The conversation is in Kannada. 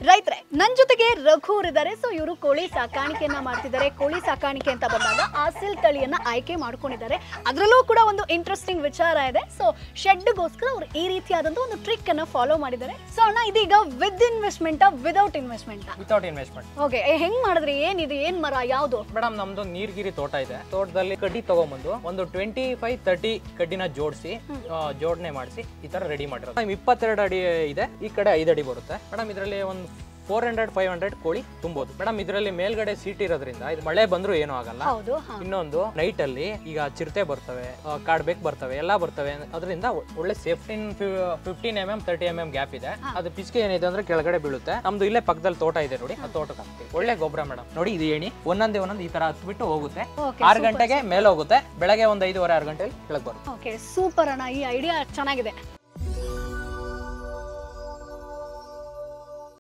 ರೈತರೇ ನನ್ನ ಜೊತೆಗೆ ರಘು ಇದ್ದಾರೆ. ಸೊ ಇವರು ಕೋಳಿ ಸಾಕಾಣಿಕೆಯನ್ನ ಮಾಡ್ತಿದ್ದಾರೆ. ಕೋಳಿ ಸಾಕಾಣಿಕೆ ಅಂತ ಬಂದಾಗ ಆಸಿಲ್ ತಳಿಯನ್ನ ಆಯ್ಕೆ ಮಾಡ್ಕೊಂಡಿದ್ದಾರೆ. ಅದರಲ್ಲೂ ಕೂಡ ಒಂದು ಇಂಟ್ರೆಸ್ಟಿಂಗ್ ವಿಚಾರ ಇದೆ. ಸೊ ಶೆಡ್ಗೋಸ್ಕರ ಅವರು ಈ ರೀತಿಯಾದಂತ ಒಂದು ಟ್ರಿಕ್ ಅನ್ನ ಫಾಲೋ ಮಾಡಿದ್ದಾರೆ. ಸೊ ಅಣ್ಣ ಇದೀಗ with investment without investment without investment. Okay, ಹೆಂಗ್ ಮಾಡಿದ್ರಿ? ಏನಿದೆ, ಏನ್ ಮರ ಯಾವ್ದು? ಮೇಡಮ್ ನಮ್ದು ನೀರ್ಗಿರಿ ತೋಟ ಇದೆ. ತೋಟದಲ್ಲಿ ಕಡ್ಡಿ ತಗೊಂಡ್ಬಂದು ಒಂದು 25-30 ಕಡ್ಡಿನ ಜೋಡಿಸಿ ಜೋಡಣೆ ಮಾಡಿಸಿ ಈ ತರ ರೆಡಿ ಮಾಡಿರೋದು. 22 ಅಡಿ ಇದೆ, ಈ ಕಡೆ 5 ಅಡಿ ಬರುತ್ತೆ ಮೇಡಮ್. ಇದರಲ್ಲಿ ಒಂದು 400-500 ಕೋಳಿ ತುಂಬಬಹುದು ಮೇಡಮ್. ಇದರಲ್ಲಿ ಮೇಲ್ಗಡೆ ಸೀಟ್ ಇರೋದ್ರಿಂದ ಇದು ಮಳೆ ಬಂದ್ರು ಏನೂ ಆಗಲ್ಲ. ಇನ್ನೊಂದು ನೈಟ್ ಅಲ್ಲಿ ಈಗ ಚಿರತೆ ಬರ್ತವೆ, ಕಾಡ್ಬೇಕ್ ಬರ್ತವೆ, ಎಲ್ಲಾ ಬರ್ತವೆ. ಅದರಿಂದ ಒಳ್ಳೆ ಸೇಫ್ಟಿ 15 mm 30 mm ಗ್ಯಾಪ್ ಇದೆ. ಅದು ಪಿಸ್ಕೆ ಏನಿದೆ ಅಂದ್ರೆ ಕೆಳಗಡೆ ಬೀಳುತ್ತೆ. ನಮ್ದು ಇಲ್ಲೇ ಪಕ್ಕದಲ್ಲಿ ತೋಟ ಇದೆ ನೋಡಿ, ಆ ತೋಟಕ್ಕೆ ಹಾಕ್ತೀವಿ. ಒಳ್ಳೆ ಗೊಬ್ಬರ ಮೇಡಮ್. ನೋಡಿ ಇದು ಏಣಿ ಒಂದೊಂದೇ ಈ ತರ ಹತ್ಬಿಟ್ಟು ಹೋಗುತ್ತೆ. 6 ಗಂಟೆಗೆ ಮೇಲೆ ಹೋಗುತ್ತೆ, ಬೆಳಗ್ಗೆ ಒಂದು 5:30-6 ಗಂಟೆಗೆ ಕೆಳಗೆ ಬರುತ್ತೆ. ಸೂಪರ್ ಅಣ್ಣ, ಈ ಐಡಿಯಾ ಚೆನ್ನಾಗಿದೆ.